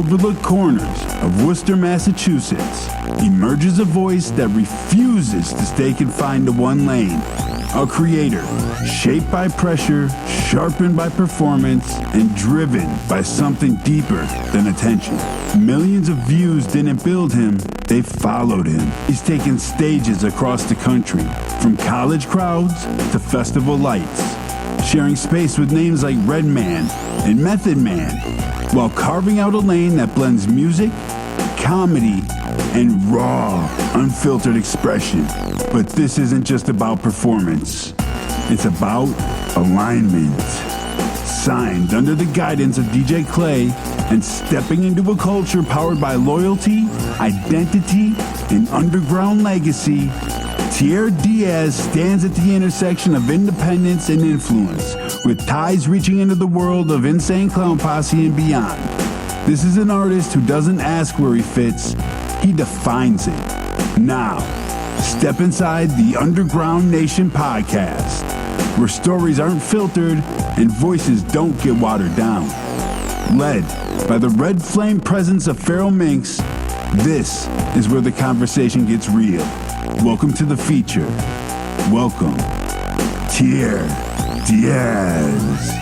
overlooked corners of Worcester, Massachusetts, emerges a voice that refuses to stay confined to one lane. A creator, shaped by pressure, sharpened by performance, and driven by something deeper than attention. Millions of views didn't build him, they followed him. He's taken stages across the country, from college crowds to festival lights, sharing space with names like Redman and Method Man, while carving out a lane that blends music, comedy, and raw, unfiltered expression. But this isn't just about performance. It's about alignment. Signed under the guidance of DJ Clay and stepping into a culture powered by loyalty, identity, and underground legacy, Tierre Diaz stands at the intersection of independence and influence, with ties reaching into the world of Insane Clown Posse and beyond. This is an artist who doesn't ask where he fits, he defines it. Now, step inside the Underground Nation podcast, where stories aren't filtered and voices don't get watered down. Led by the red flame presence of Feral Minx, this is where the conversation gets real. Welcome to the feature. Welcome, Tierre Diaz.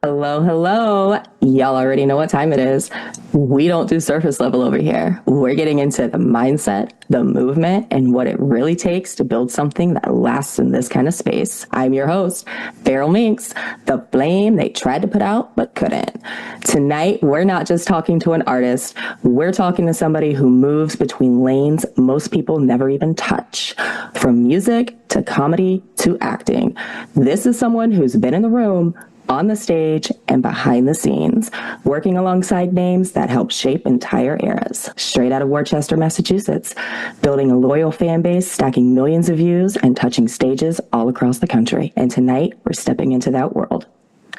Hello, hello. Y'all already know what time it is. We don't do surface level over here. We're getting into the mindset, the movement, and what it really takes to build something that lasts in this kind of space. I'm your host, Feral Minx, the flame they tried to put out but couldn't. Tonight, we're not just talking to an artist. We're talking to somebody who moves between lanes most people never even touch. From music to comedy to acting. This is someone who's been in the room, on the stage, and behind the scenes, working alongside names that help shape entire eras. Straight out of Worcester, Massachusetts, building a loyal fan base, stacking millions of views, and touching stages all across the country. And tonight, we're stepping into that world.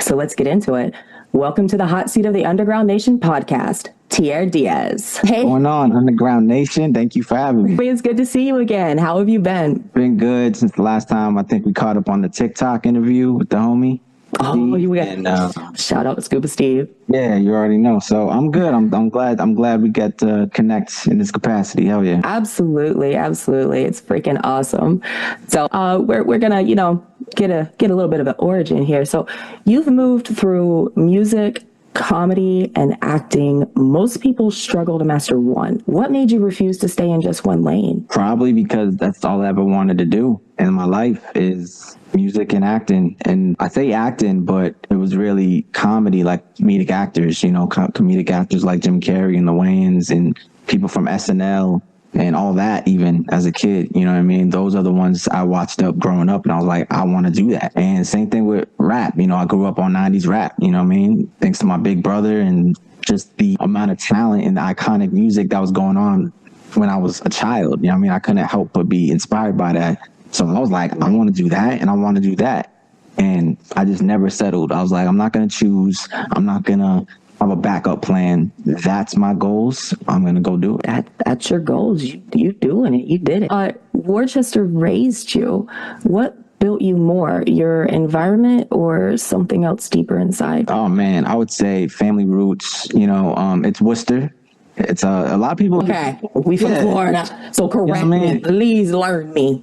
So let's get into it. Welcome to the hot seat of the Underground Nation podcast, Tierre Diaz. Hey. What's going on, Underground Nation? Thank you for having me. It's good to see you again. How have you been? Been good since the last time I think we caught up on the TikTok interview with the homie. Oh, you got shout out to Scuba Steve. Yeah, you already know. So I'm good. I'm glad we get to connect in this capacity. Hell yeah. Absolutely. It's freaking awesome. So we're gonna, get a little bit of an origin here. So you've moved through music, comedy, and acting. Most people struggle to master one. What made you refuse to stay in just one lane? Probably because that's all I ever wanted to do in my life is music and acting. And I say acting, but it was really comedy, like comedic actors, comedic actors like Jim Carrey and the Wayans and people from SNL and all that. Even as a kid, you know what I mean? Those are the ones I watched up growing up, and I was like, I want to do that. And same thing with rap. I grew up on 90s rap, you know what I mean? Thanks to my big brother and just the amount of talent and the iconic music that was going on when I was a child. You know what I mean? I couldn't help but be inspired by that. So I was like, I want to do that, and I want to do that. And I just never settled. I was like, I'm not going to choose. I'm not going to have a backup plan. That's my goals. I'm going to go do it. That's your goals. You doing it. You did it. Worcester raised you. What built you more, your environment or something else deeper inside? Oh, man, I would say family roots. It's Worcester. It's a lot of people. Okay, we from Florida, so correct me. Please learn me.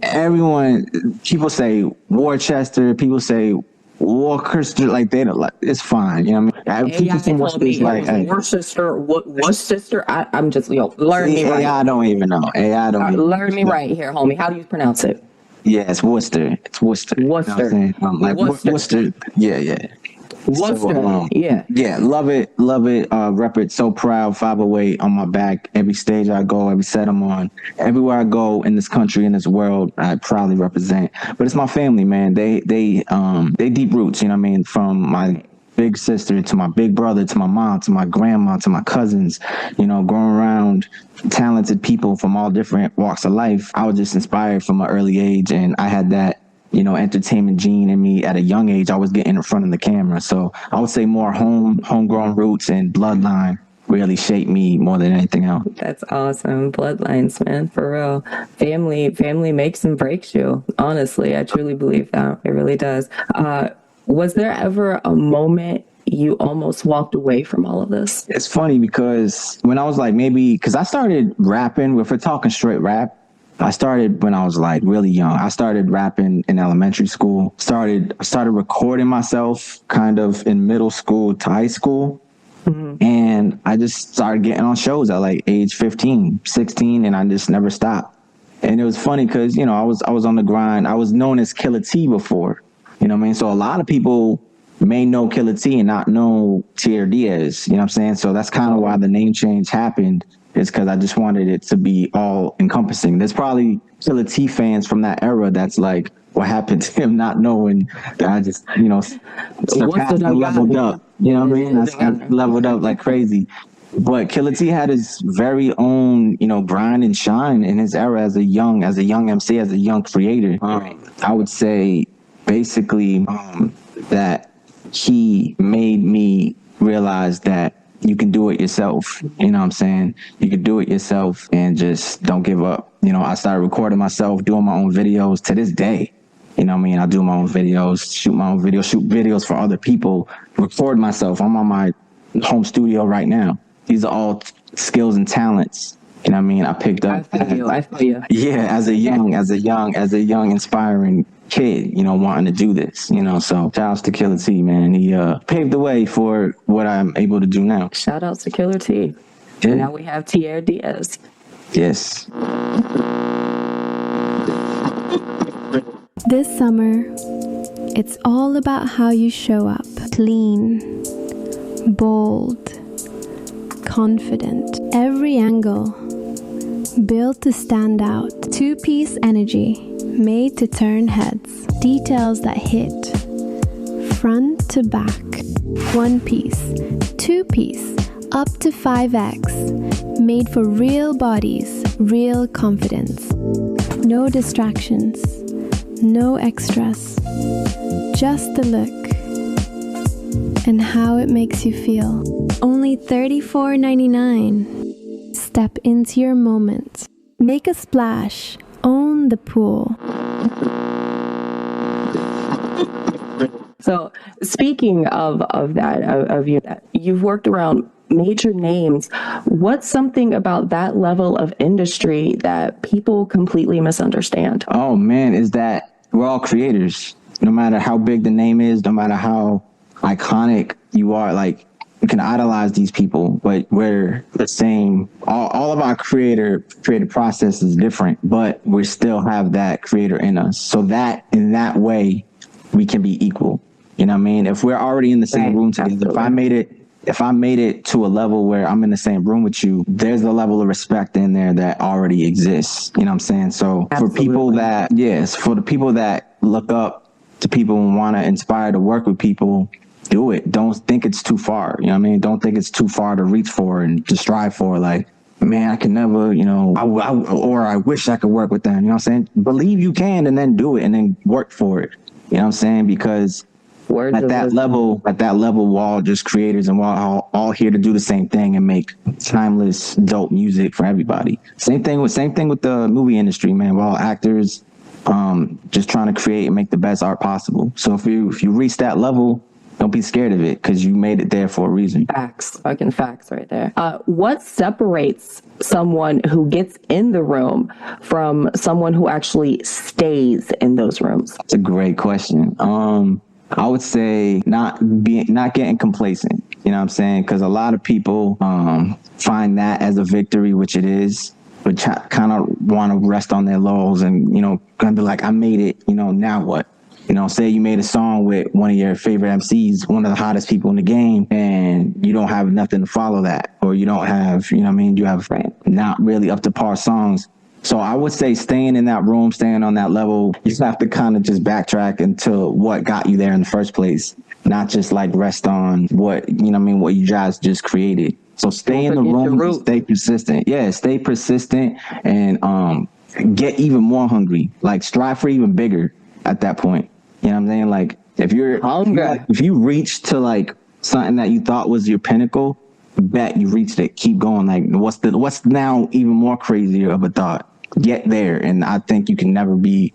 People say Worcester. People say Worcester. Like they don't like. It's fine. You know what I mean? People from Worcester is like Worcester. Worcester. I'm just learn me right. I don't even know. Learn me right here, homie. How do you pronounce it? Yeah, it's Worcester. It's Worcester. Worcester. You know like Worcester. Yeah. Worcester. So, yeah, love it, rep it, so proud, 508 on my back, every stage I go, every set I'm on, everywhere I go in this country, in this world, I proudly represent. But it's my family, man. They deep roots, you know what I mean, from my big sister to my big brother to my mom to my grandma to my cousins, growing around talented people from all different walks of life. I was just inspired from an early age, and I had that entertainment gene in me at a young age. I was getting in front of the camera. So I would say more homegrown roots and bloodline really shaped me more than anything else. That's awesome. Bloodlines, man, for real. Family makes and breaks you. Honestly, I truly believe that. It really does. Was there ever a moment you almost walked away from all of this? It's funny because when I was like, because I started rapping, if we're talking straight rap, I started when I was like really young. I started rapping in elementary school. I started recording myself kind of in middle school to high school. Mm-hmm. And I just started getting on shows at like age 15, 16, and I just never stopped. And it was funny because, I was on the grind. I was known as Killer T before, you know what I mean? So a lot of people may know Killer T and not know Tierre Diaz, you know what I'm saying? So that's kind of why the name change happened, is because I just wanted it to be all encompassing. There's probably Killer T fans from that era that's like, what happened to him not knowing that I just, surpassed and leveled up. You know what I mean? I leveled up like crazy. But Killer T had his very own, grind and shine in his era as a young MC, as a young creator. I would say basically that he made me realize that you can do it yourself. You know what I'm saying? You can do it yourself and just don't give up. I started recording myself, doing my own videos to this day. You know what I mean? I do my own videos, shoot my own videos, shoot videos for other people, record myself. I'm on my home studio right now. These are all skills and talents. You know what I mean? I picked up. I feel you. Yeah, as a young, inspiring kid, wanting to do this, so shout outs to Killer T, man. He paved the way for what I'm able to do now. Shout outs to Killer T. Yeah. And now we have Tierre Diaz. Yes. This summer, it's all about how you show up. Clean, bold, confident. Every angle, built to stand out. Two-piece energy, made to turn heads. Details that hit, front to back. One piece, two piece, up to 5X. Made for real bodies, real confidence. No distractions. No extras, just the look and how it makes you feel. Only $34.99. Step into your moment. Make a splash. Own the pool. So speaking of that, you've worked around major names. What's something about that level of industry that people completely misunderstand? Oh man, is that we're all creators. No matter how big the name is, no matter how iconic you are, like you can idolize these people, but we're the same. All of our creative process is different, but we still have that creator in us. So that in that way, we can be equal. You know what I mean? If we're already in the same room together, if I made it to a level where I'm in the same room with you, there's a level of respect in there that already exists. You know what I'm saying? So for the people that look up to people and want to inspire to work with people, do it. Don't think it's too far. You know what I mean? Don't think it's too far to reach for and to strive for. Like, man, I can never, I wish I could work with them. You know what I'm saying? Believe you can and then do it and then work for it. You know what I'm saying? Because at that level, we're all just creators and we're all here to do the same thing and make timeless, dope music for everybody. Same thing with the movie industry, man. We're all actors, just trying to create and make the best art possible. So if you reach that level, don't be scared of it because you made it there for a reason. Facts, fucking facts right there. What separates someone who gets in the room from someone who actually stays in those rooms? That's a great question. I would say not getting complacent. You know what I'm saying? Because a lot of people find that as a victory, which it is, but kind of want to rest on their laurels and, gonna be like, I made it, now what? Say you made a song with one of your favorite MCs, one of the hottest people in the game, and you don't have nothing to follow that, or you don't have, you have not really up to par songs. So I would say staying in that room, staying on that level, you just have to kind of just backtrack into what got you there in the first place, not just like rest on what you guys just created. So stay in the room, stay persistent. Yeah, stay persistent and get even more hungry. Like strive for even bigger at that point. You know what I'm saying? Like if you reach to like something that you thought was your pinnacle, bet you reached it. Keep going. Like, what's now even more crazier of a thought? Get there. And I think you can never be,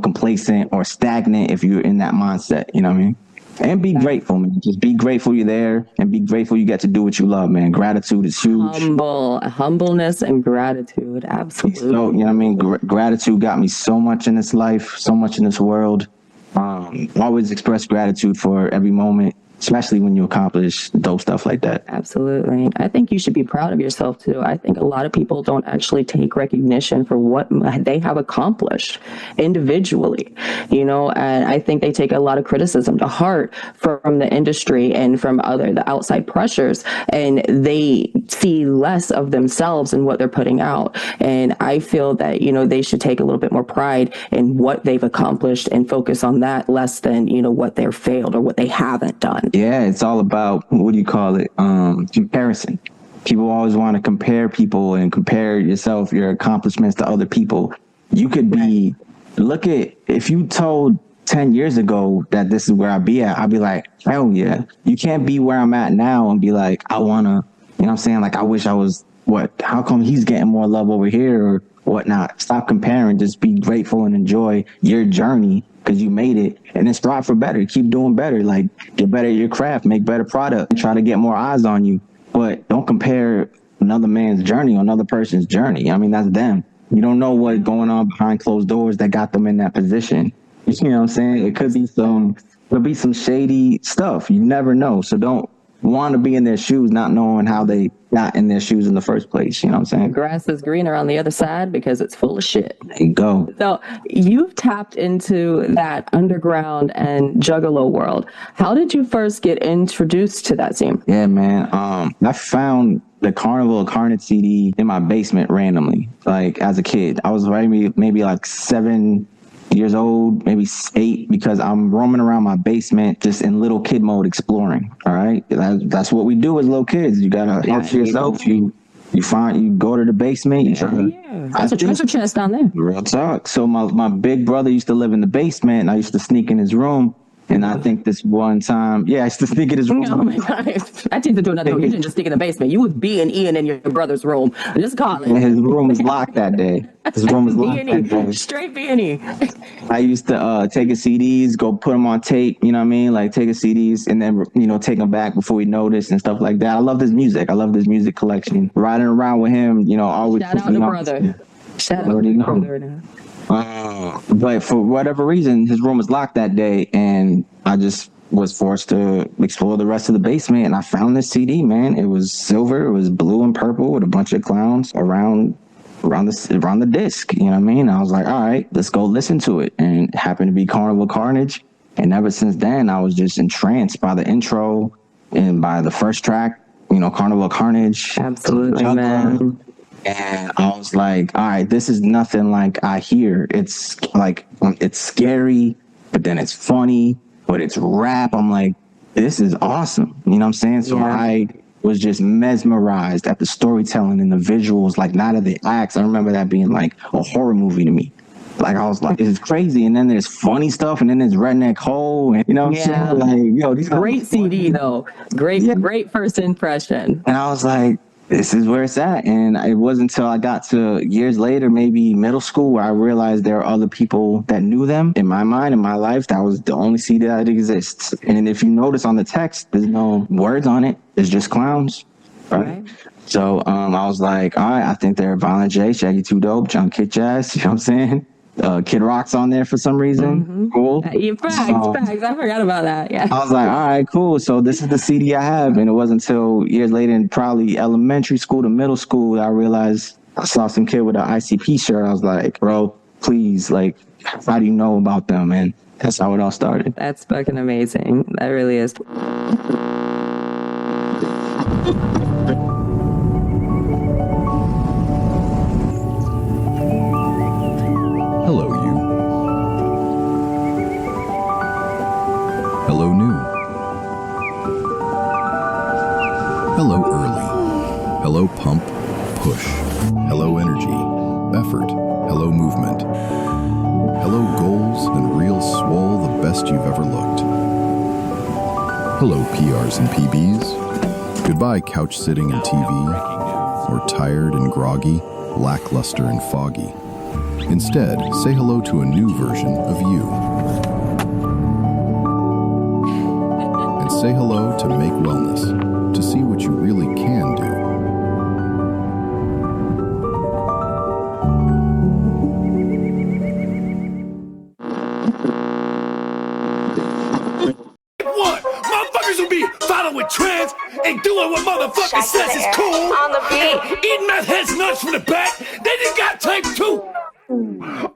complacent or stagnant if you're in that mindset. You know what I mean? And be grateful, man. Just be grateful you're there, and be grateful you get to do what you love, man. Gratitude is huge. Humbleness and gratitude, absolutely. So, you know what I mean? Gratitude got me so much in this life, so much in this world. Always express gratitude for every moment, especially when you accomplish dope stuff like that. Absolutely. I think you should be proud of yourself too. I think a lot of people don't actually take recognition for what they have accomplished individually, and I think they take a lot of criticism to heart from the industry and from the outside pressures, and they see less of themselves in what they're putting out. And I feel that, they should take a little bit more pride in what they've accomplished and focus on that less than, what they're failed or what they haven't done. Yeah, it's all about, what do you call it? Comparison. People always want to compare people and compare yourself, your accomplishments to other people. You could be, if you told 10 years ago that this is where I'd be at, I'd be like, hell yeah. You can't be where I'm at now and be like, I want to, you know what I'm saying? Like, I wish I was, how come he's getting more love over here or whatnot? Stop comparing. Just be grateful and enjoy your journey, because you made it, and then strive for better. Keep doing better. Like, get better at your craft, make better product, and try to get more eyes on you. But don't compare another man's journey or another person's journey. I mean, that's them. You don't know what's going on behind closed doors that got them in that position. You know what I'm saying? It could be some shady stuff. You never know. So don't want to be in their shoes, not knowing how they got in their shoes in the first place. You know what I'm saying? Grass is greener on the other side because it's full of shit. There you go. So you've tapped into that underground and Juggalo world. How did you first get introduced to that scene? Yeah, man. I found the Carnival of Carnage CD in my basement randomly, like as a kid. I was maybe like 7 years old, maybe 8, because I'm roaming around my basement just in little kid mode exploring. All right. That's what we do as little kids. You gotta help yourself. You go to the basement. That's a treasure chest down there. Real talk. So my big brother used to live in the basement, and I used to sneak in his room. And I think this one time, I used to sneak in his room. Oh my God. I teased to do another. You didn't just sneak in the basement. You was being Ian in your brother's room. Just call it. And his room was locked that day. His room was locked that day. Straight B&E. I used to take his CDs, go put them on tape, you know what I mean? Like take his CDs and then, take them back before we noticed and stuff like that. I love his music. I love his music collection. Riding around with him, always. Shout out to brother. Shout out to brother. But for whatever reason, his room was locked that day, and I just was forced to explore the rest of the basement, and I found this CD, man. It was silver, it was blue and purple with a bunch of clowns around the disc, you know what I mean? I was like, all right, let's go listen to it. And it happened to be Carnival Carnage, and ever since then, I was just entranced by the intro and by the first track, Carnival Carnage. Absolutely, man. And I was like, all right, this is nothing like I hear. It's like, it's scary, but then it's funny, but it's rap. I'm like, this is awesome. You know what I'm saying? So I was just mesmerized at the storytelling and the visuals, like not of the acts. I remember that being like a horror movie to me. Like, I was like, this is crazy. And then there's funny stuff, and then there's Redneck Hole, and you know what I'm saying? Like, these great CD though. Great first impression. And I was like, this is where it's at. And it wasn't until I got to years later, maybe middle school, where I realized there are other people that knew them. In my mind, in my life, that was the only CD that exists. And if you notice on the text, there's no words on it. It's just clowns. Right? So I was like, all right, I think they're Violent J, Shaggy 2 Dope, John Kid Jazz, you know what I'm saying? Kid Rock's on there for some reason. Mm-hmm. Cool. Facts. I forgot about that. Yeah. I was like, all right, cool. So this is the CD I have. And it wasn't until years later, in probably elementary school to middle school, that I realized I saw some kid with an ICP shirt. I was like, bro, please, like, how do you know about them? And that's how it all started. That's fucking amazing. That really is. Hello, you. Hello, new. Hello, early. Hello, pump, push. Hello, energy, effort. Hello, movement. Hello, goals and real swole, the best you've ever looked. Hello, PRs and PBs. Goodbye couch sitting and TV, or tired and groggy, lackluster and foggy. Instead, say hello to a new version of you. And say hello to Make Wellness, to see what you really can do. Motherfuckers will be following trends and doing what motherfucker says is cool. On the beat. Eating meth heads nuts from the back. They just got type 2.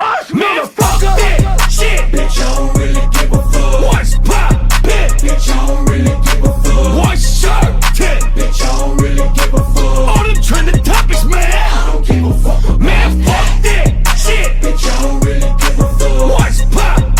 Us motherfucker. Shit. Bitch, I don't really give a fuck. What's poppin'? Bitch, I don't really give a fuck. What's sharp-tin? Bitch, I don't really give a fuck. All them trending topics, man. I don't give a fuck. Man, fuck that shit. Bitch, I don't really give a fuck. What's poppin'?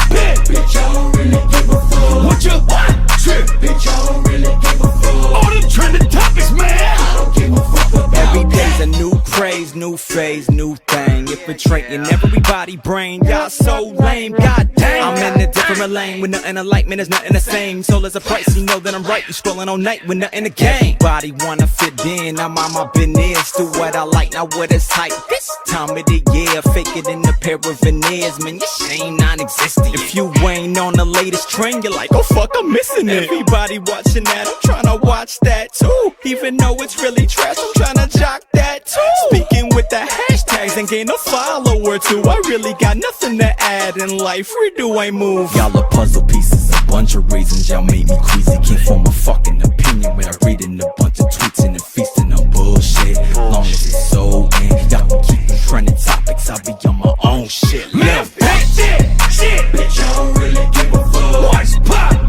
Bitch, I don't really give a fuck. What you want? Trip. Bitch, I don't really give a fuck. All them trending topics, man. I don't give a fuck about. Every day's a new craze, new phase, new thing. Infiltrating everybody brain. Y'all so lame, goddamn. I'm in a different lane with nothing to like, man, there's nothing the same. So there's a price, you know that I'm right. You scrolling all night with nothing to gain. Everybody wanna fit in, I'm on my business. Do what I like, not what is hype. This time of the year, fake it in a pair of veneers. Man, your shame non-existent. If you ain't on the latest trend, you're like, oh fuck, I'm missing it. Everybody watching that, I'm tryna watch that too. Even though it's really trash, I'm tryna jock that too. Speaking with the hashtags and gain a follower too. I really got nothing to add in life. Where do I move? Y'all are puzzle pieces, a bunch of reasons y'all make me queasy. Can't form a fucking opinion without reading a bunch of tweets and then feasting on bullshit. Long as it's so in, y'all can keep them trending topics. I'll be on my own shit. Man, fuck that shit. Bitch, I don't really give a fuck. What's poppin'?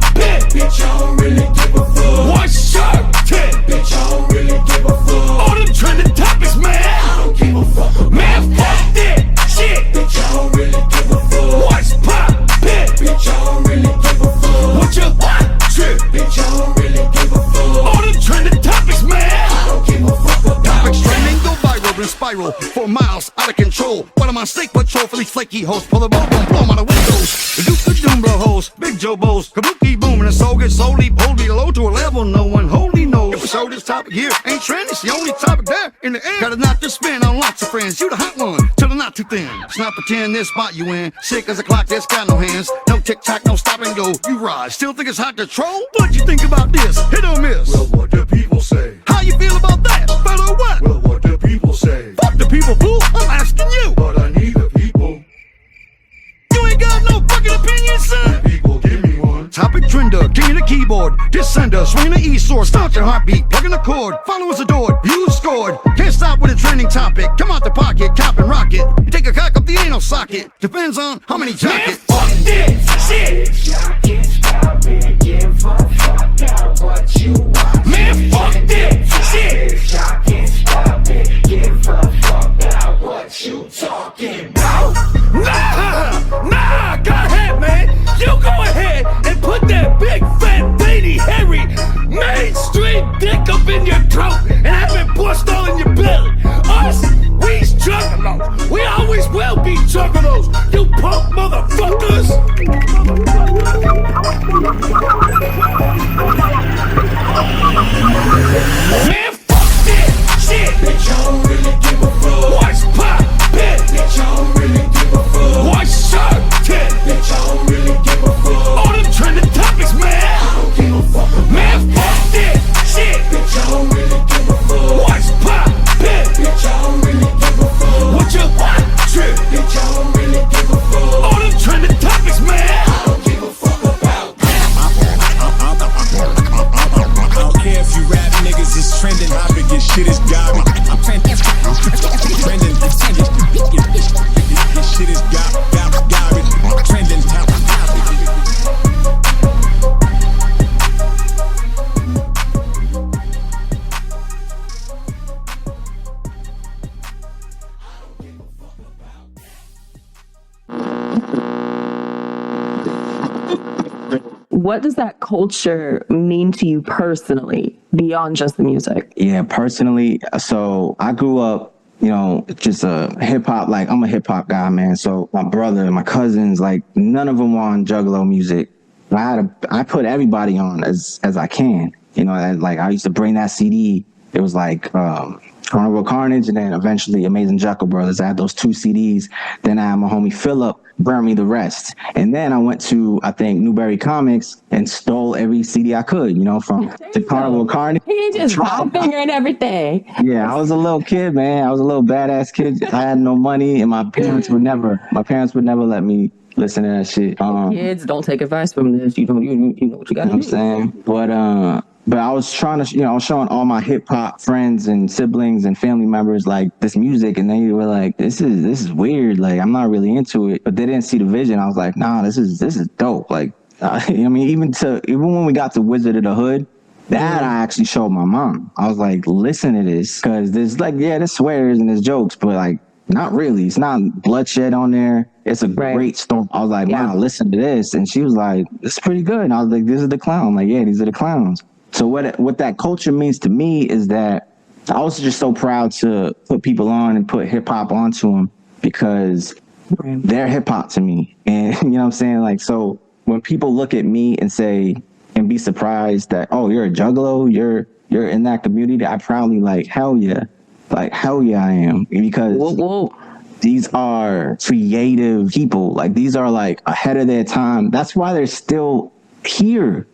Bitch, I don't really give a fuck. What's sharp-tin? Bitch, I don't really give a fuck. All them trending topics, man. I don't give a fuck. Man, fuck that shit. Bitch, I don't really give a fuck. What's poppin'? Bitch, I don't really give a fuck. What you want? Trip. Bitch, I don't really give a fuck. All them trending topics, man. I don't give a fuck about. Topics trending go viral and spiral for miles out of control. But I'm on state patrol for these flaky hoes. Pull them up and blow 'em out of windows. The Duke of Doom blow hoes, Big Joe Bows, Kabuki boom, and the soul gets slowly pulled below to a level no one wholly knows. If we show this topic here ain't trending, it's the only topic there in the air. Gotta knock this spin on lots of friends. You the hot one till they're not too thin. Let's not pretend this spot you in. Sick as a clock that's got no hands. No tick tock, no stop and go. You rise, still think it's hot to troll? What you think about this? Hit or miss? Well, what do people say? How you feel about that? Better what? Well, what do people say? Fuck the people, fool. I'm asking you. But I need the people. You ain't got no fucking opinion, son. People, give me one. Topic trender, king of the keyboard, descender, swing the E-sword, start your heartbeat, plug in the cord, followers adored, views scored, can't stop with a trending topic, come out the pocket, cop and rock it, you take a cock up the anal socket, depends on how many jock it. Fuck this shit. Y'all can't stop it, give a fuck about what you want. Man, fuck this shit. Y'all can't stop it, give a fuck about what you talking about. Nah, go ahead, man. You go ahead and put that big, fat, veiny, hairy, mainstream dick up in your throat and have it pushed all in your belly. Us, we's juggalos. We always will be juggalos, you punk motherfuckers. Man, fuck this shit. Bitch, I don't really give a fuck. What's poppin'? Bitch, I don't really give a fuck. What's sharp-tin? Bitch, I don't really give a fuck. All them trending topics, man. I don't give a fuck. Man, fuck this shit. Bitch, I don't really give a fuck. What's poppin'? Bitch, I don't really give a fuck. What you want? Trip. Bitch, I don't really give a fuck. All them trending topics, man. I don't give a fuck about that. I don't care if you rap niggas is trending. Topic, your shit is garbage. Trending. Your shit is garbage. Trending. What does that culture mean to you personally, beyond just the music? Yeah, personally, so I grew up, you know, just a hip hop, like I'm a hip hop guy, man. So my brother and my cousins, like none of them were on Juggalo music. I put everybody on as I can. You know, I used to bring that CD. It was like Carnival Carnage, and then eventually Amazing Juggalo Brothers. I had those 2 CDs. Then I had my homie Philip burn me the rest. And then I went to, I think, Newberry Comics and stole every CD I could, you know, from the Carnival Carnage. He just fingering everything. Yeah, I was a little kid, man. I was a little badass kid. I had no money, and my parents would never let me listen to that shit. Kids, don't take advice from this. You know what you got to do. I'm saying, but I was trying to, I was showing all my hip hop friends and siblings and family members like this music, and they were like, "This is weird. Like, I'm not really into it." But they didn't see the vision. I was like, "Nah, this is dope." Like, I mean, even when we got to Wizard of the Hood, that I actually showed my mom. I was like, "Listen to this," because there's like, there's swears and there's jokes, but like, not really. It's not bloodshed on there. It's a great story. I was like, "Wow, listen to this," and she was like, "It's pretty good." And I was like, "This is the clown." I'm like, "Yeah, these are the clowns." So what that culture means to me is that I was just so proud to put people on and put hip hop onto them, because they're hip hop to me. And you know what I'm saying? Like, so when people look at me and say, and be surprised that, "Oh, you're a juggalo, you're in that community," I proudly like, hell yeah I am, because these are creative people. Like, these are like ahead of their time. That's why they're still here.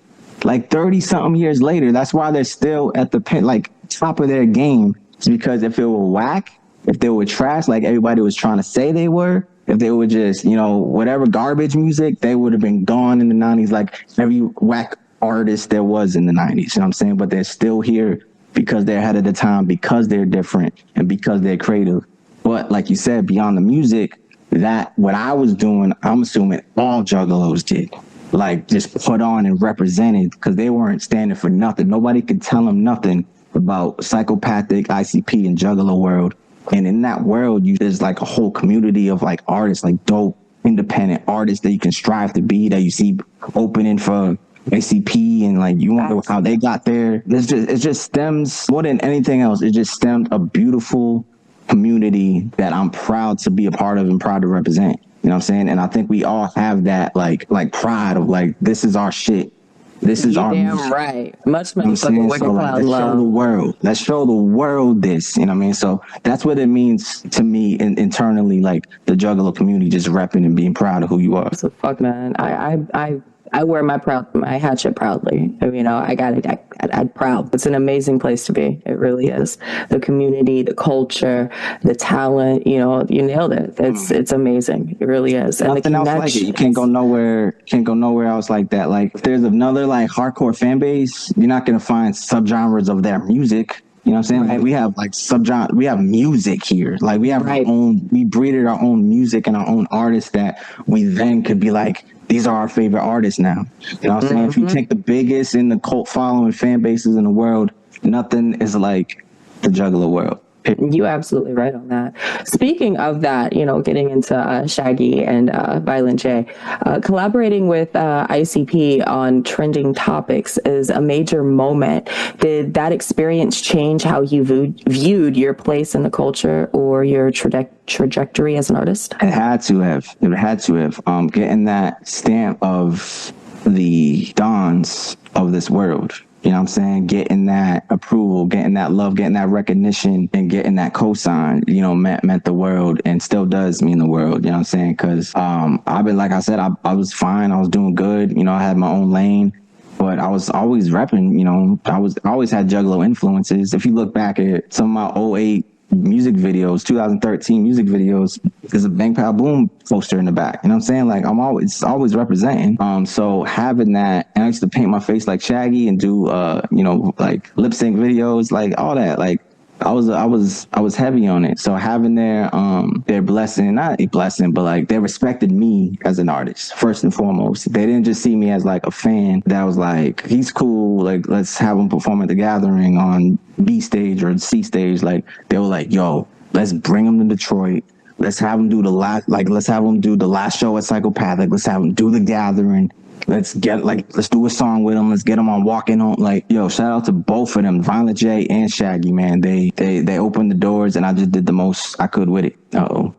Like 30 something years later, that's why they're still at the top of their game. It's because if it were whack, if they were trash, like everybody was trying to say they were, if they were just, whatever garbage music, they would have been gone in the 90s, like every whack artist there was in the 90s. You know what I'm saying? But they're still here because they're ahead of the time, because they're different, and because they're creative. But like you said, beyond the music, that what I was doing, I'm assuming all juggalos did. Like, just put on and represented, because they weren't standing for nothing. Nobody could tell them nothing about psychopathic ICP and juggalo world. And in that world, there's like a whole community of like artists, like dope independent artists that you can strive to be, that you see opening for ACP, and like you wonder how they got there. It just stems more than anything else. It just stemmed a beautiful community that I'm proud to be a part of and proud to represent. You know what I'm saying? And I think we all have that like pride of like, this is our shit. This is our damn music. Right. Much You know what I'm saying? So, like, let's show the world this. You know what I mean? So that's what it means to me internally, like the Juggalo community, just repping and being proud of who you are. So fuck, man. I wear my hatchet proudly. I got it. I'm proud. It's an amazing place to be. It really is. The community, the culture, the talent. You nailed it. It's amazing. It really is. And nothing else like it. You can't go nowhere else like that. Like, if there's another like hardcore fan base, you're not gonna find subgenres of their music. You know what I'm saying? Right. Like, we have like we have music here. Like, we have our own. We breeded our own music and our own artists that we then could be like, these are our favorite artists now. You know what I'm saying? If you take the biggest and the cult following fan bases in the world, nothing is like the Juggalo world. You absolutely right on that. Speaking of that, getting into Shaggy and Violent J, collaborating with ICP on trending topics is a major moment. Did that experience change how you viewed your place in the culture or your trajectory as an artist? It had to have. Getting that stamp of the dons of this world. You know what I'm saying? Getting that approval, getting that love, getting that recognition, and getting that cosign, meant the world, and still does mean the world. You know what I'm saying? Because I've been, like I said, I was fine. I was doing good. I had my own lane, but I was always repping. I always had Juggalo influences. If you look back at some of my 08 music videos, 2013 music videos, there's a Bang Pow Boom poster in the back. You know what I'm saying? Like, I'm always representing. So having that, and I used to paint my face like Shaggy and do like lip sync videos, like all that. Like, I was heavy on it. So having their blessing, not a blessing, but like they respected me as an artist first and foremost. They didn't just see me as like a fan that was like, he's cool, like let's have him perform at the Gathering on B stage or C stage. Like, they were like, yo, let's bring him to Detroit. Let's have him do the last show at Psychopathic. Let's have him do the Gathering. Let's do a song with them. Let's get them on Walking On. Like, yo, shout out to both of them, Violent J and Shaggy, man. They opened the doors, and I just did the most I could with it. Uh-oh.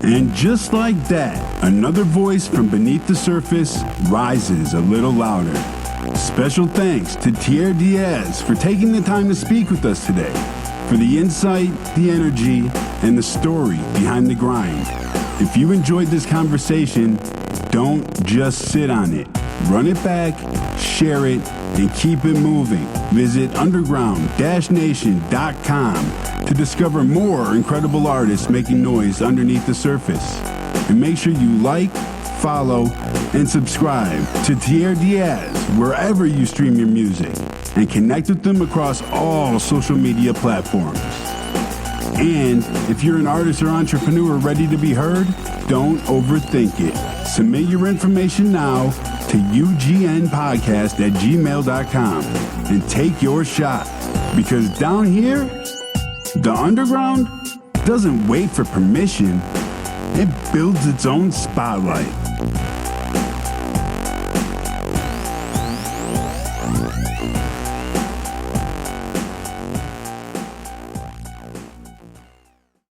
And just like that, another voice from beneath the surface rises a little louder. Special thanks to Tierre Diaz for taking the time to speak with us today, for the insight, the energy, and the story behind the grind. If you enjoyed this conversation, don't just sit on it. Run it back, share it, and keep it moving. Visit underground-nation.com to discover more incredible artists making noise underneath the surface. And make sure you like, follow, and subscribe to Tierre Diaz wherever you stream your music, and connect with them across all social media platforms. And if you're an artist or entrepreneur ready to be heard, don't overthink it. Submit your information now to ugnpodcast@gmail.com and take your shot. Because down here, the underground doesn't wait for permission. It builds its own spotlight.